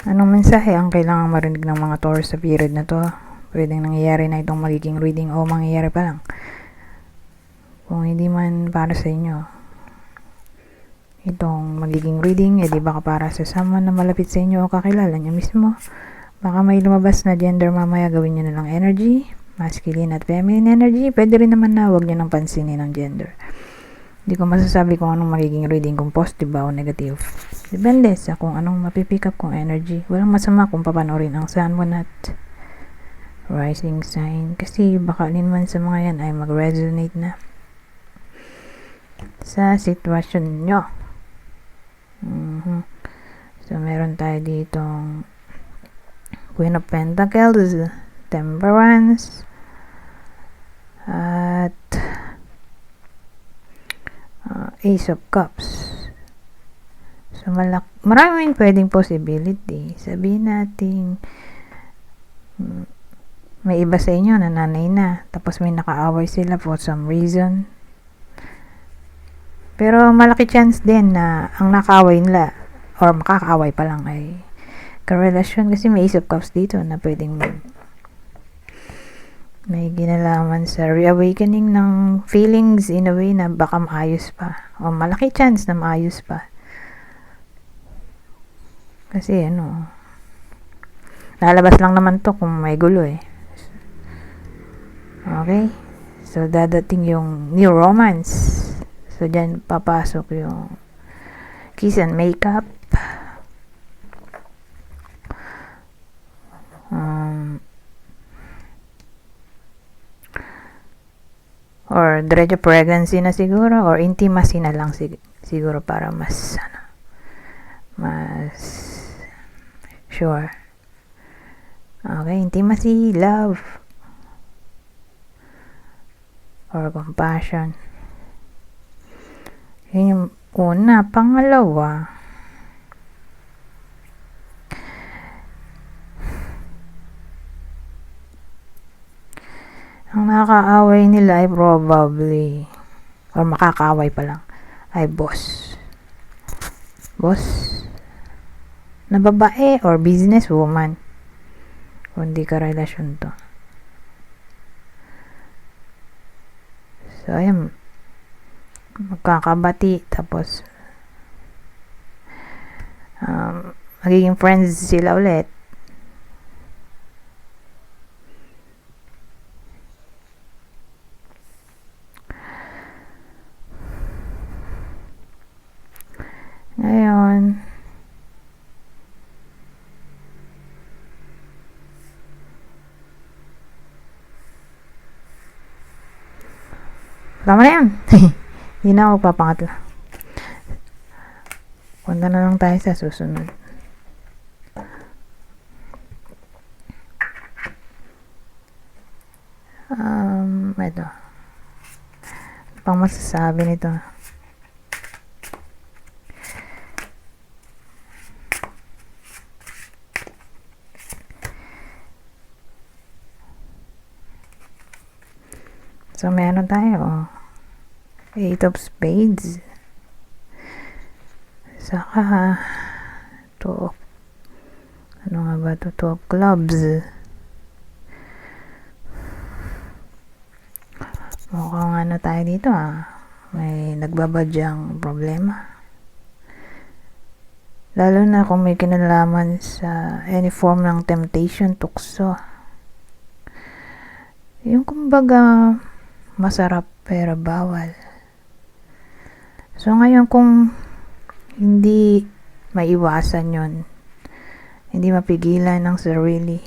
Anong mensahe ang kailangan marinig ng mga Taurus sa period na to? Pwedeng nangyayari na itong magiging reading o mangyayari pa lang. Kung hindi man para sa inyo itong magiging reading, edi baka para sa someone na malapit sa inyo o kakilala nyo mismo. Baka may lumabas na gender mamaya, gawin nyo na lang energy, masculine at feminine energy. Pwede rin naman na huwag nyo nang pansinin ang gender. Hindi ko masasabi kung anong magiging reading, kung positive ba o negative. Depende sa kung anong mapipick up kong energy. Walang masama kung papanorin ang sun, moon at rising sign. Kasi baka man sa mga yan ay mag-resonate na sa sitwasyon nyo. So, meron tayo ditong Queen of Pentacles, Temperance, at Ace of Cups. So, maraming pwedeng possibility. Sabihin natin, may iba sa inyo na nanay na, tapos may nakaaway sila for some reason. Pero malaki chance din na ang nakaaway nila or makakaaway pa lang ay karelasyon, kasi may Ace of Cups dito na pwedeng may ginalaman sa reawakening ng feelings in a way na baka maayos pa o malaki chance na maayos pa. Kasi lalabas lang naman to kung may gulo eh. Okay? So, dadating yung new romance. So, dyan papasok yung kiss and makeup. Or diretso pregnancy na siguro, or intimacy na lang siguro para mas sure. Okay, intimacy, love, or compassion. Yun yung una. Pangalawa, ang nakakaaway nila ay probably, or makakaaway pa lang, ay boss na babae or business woman, kung di ka relasyon to. So, ayun, magkakabati, tapos magiging friends sila ulit. Ngayon, tama na yan. Hindi na ako papangatla. Punta na lang tayo sa susunod. Ito. Pang masasabi nito. So, meron tayo. 8 of Spades. Saka, 2 of, ano nga ba ito? 2 of Clubs. Mukhang tayo dito may nagbabadyang problema. Lalo na kung may kinalaman sa any form ng temptation, tukso. Yung kumbaga, masarap pero bawal. So, ngayon kung hindi maiwasan yon, hindi mapigilan ng sarili,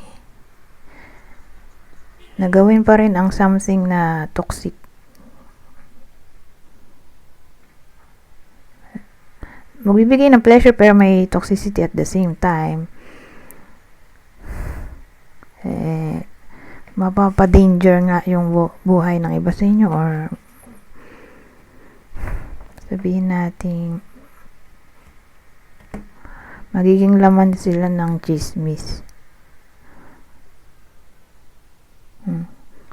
nagawin pa rin ang something na toxic. Magbibigay ng pleasure pero may toxicity at the same time. Mapapadanger nga yung buhay ng iba sa inyo, or sabihin natin magiging laman sila ng chismis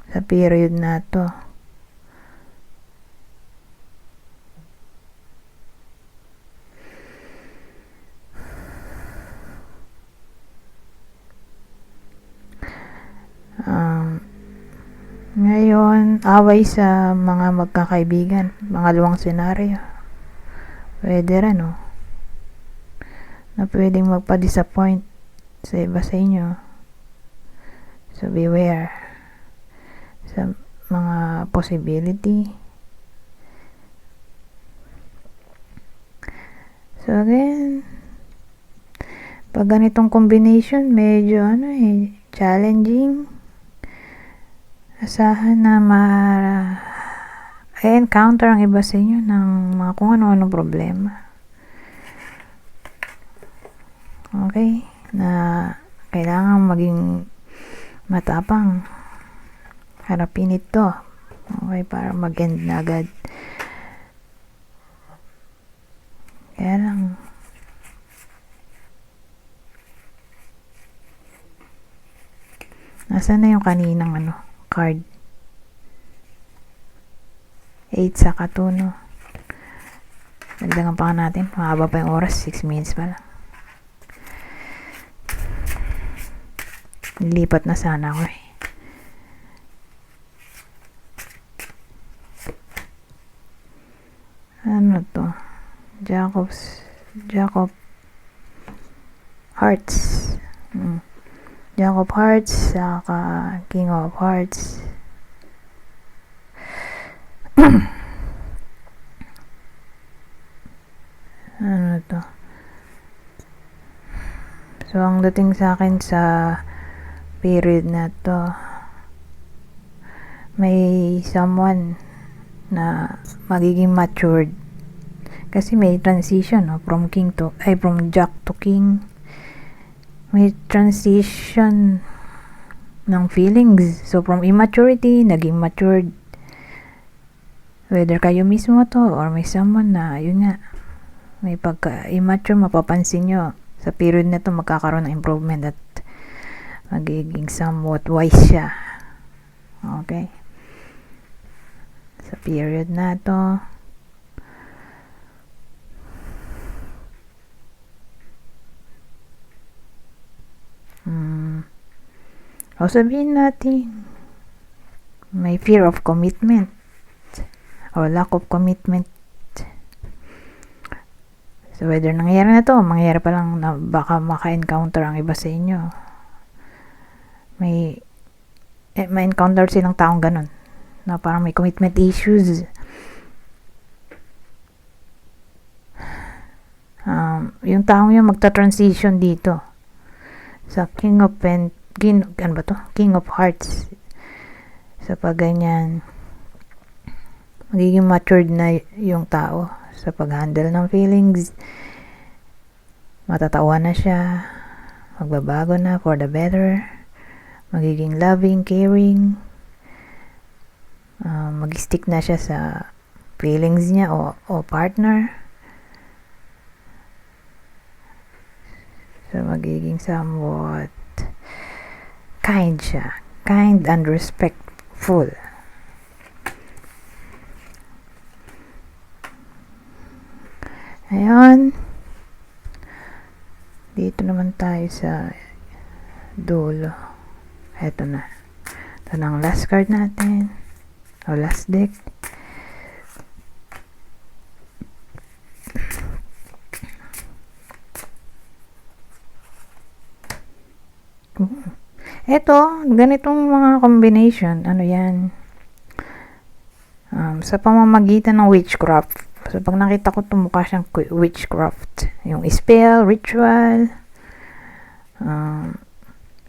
sa period na to. away sa mga magkakaibigan. Pangalawang senaryo. Pwede rin, no? Na pwedeng magpa-disappoint sa iba sa inyo. So, beware sa mga possibility. So, again, pag ganitong combination, medyo challenging. Asahan na encounter ang iba sa inyo ng mga kung ano-ano problema. Okay? Na kailangan maging matapang. Harapin ito. Okay? Para mag-end na agad. Kaya lang, nasaan na yung kaninang card? 8 sa katuno. Dagdagan pa natin. Mahaba pa yung oras. 6 minutes pa lang. Nilipat na sana ako eh. Ano to? Jacob Hearts. Jacob Hearts saka King of Hearts. Ano to? So, ang dating sa akin sa period na to, may someone na magiging matured. Kasi may transition, no? From Jack to King. May transition ng feelings. So, from immaturity, naging matured. Whether kayo mismo to or may someone na, yun nga, may pagka-immature, mapapansin nyo. Sa period na to, magkakaroon ng improvement at magiging somewhat wise siya. Okay? Sa period na to, o sabihin natin, may fear of commitment or lack of commitment. So, whether nangyayari na to, mangyayari pa lang na baka maka-encounter ang iba sa inyo. May encounter silang taong ganun na parang may commitment issues. Yung taong yun magta-transition dito sa King of Hearts. Sa pagganyan, magiging matured na yung tao sa pag-handle ng feelings. Matatawa na siya, magbabago na for the better, magiging loving, caring, mag-stick na siya sa feelings niya o partner. So, magiging somewhat kind siya. Kind and respectful. Ayan. Dito naman tayo sa dulo. Eto na. Ito na ang last card natin. O last deck. Eto, ganitong mga combination, ano yan? Sa pamamagitan ng witchcraft. So, pag nakita ko mukha siyang witchcraft. Yung spell, ritual,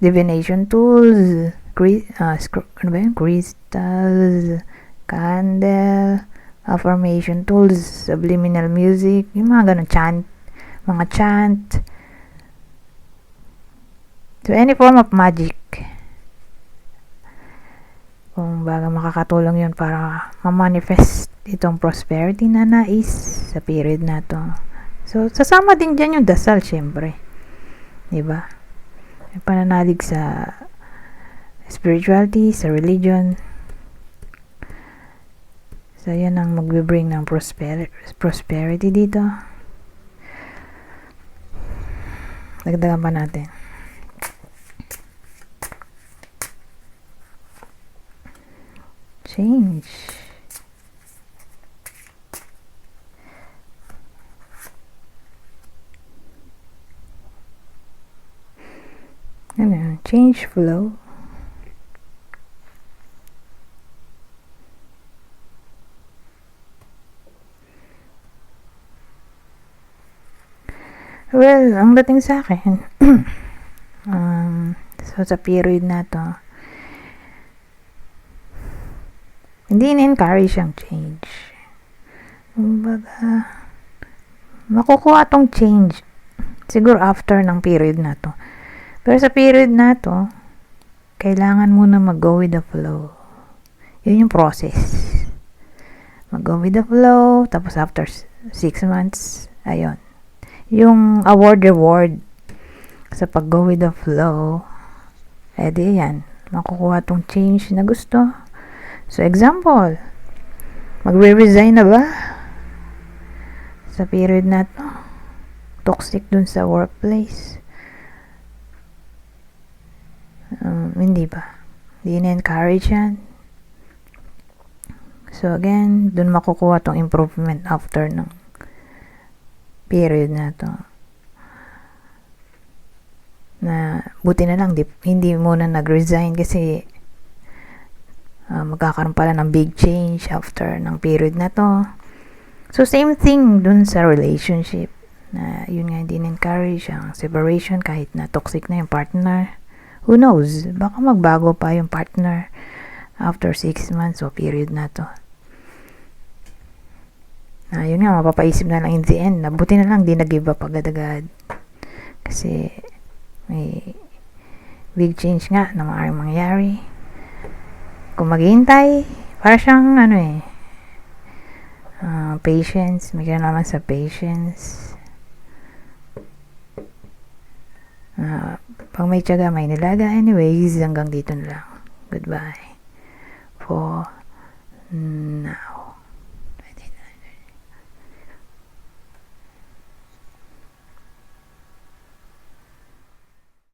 divination tools, crystals, candle, affirmation tools, subliminal music, yung mga ganun, mga chant. So, any form of magic. Kung baga makakatulong yun para ma-manifest itong prosperity na nais sa period na to. So, sasama din dyan yung dasal, syempre. Diba? Yung pananalig sa spirituality, sa religion. So, yan ang magbe-bring ng prosperity dito. Dagdagan pa natin. change. Ano, change flow. Well, ang dating sa akin, so sa period na to, hindi in-encourage ang change. Kumbaga, makukuha tong change siguro after ng period na to. Pero sa period na to, kailangan muna mag-go with the flow. Yun yung process. Mag-go with the flow, tapos after 6 months, ayun. Yung award-reward sa pag-go with the flow, edi yan, makukuha tong change na gusto. So, example, magre-resign na ba? Sa period na to, toxic dun sa workplace. Hindi ba? Hindi na-encourage yan. So, again, dun makukuha tong improvement after ng period na to. Na buti na lang hindi muna nag-resign kasi magkakaroon pala ng big change after ng period na to. So same thing dun sa relationship na yun nga hindi na-encourage ang separation kahit na toxic na yung partner. Who knows? Baka magbago pa yung partner after 6 months o period na to. Yun nga, mapapaisip na lang in the end na buti na lang di nag-give up agad-agad kasi may big change nga na maaaring mangyari. Kung maghihintay, para siyang patience, may gano'n naman sa patience. Pag may tiyaga, may nilaga. Anyways, hanggang dito na lang. Goodbye for now.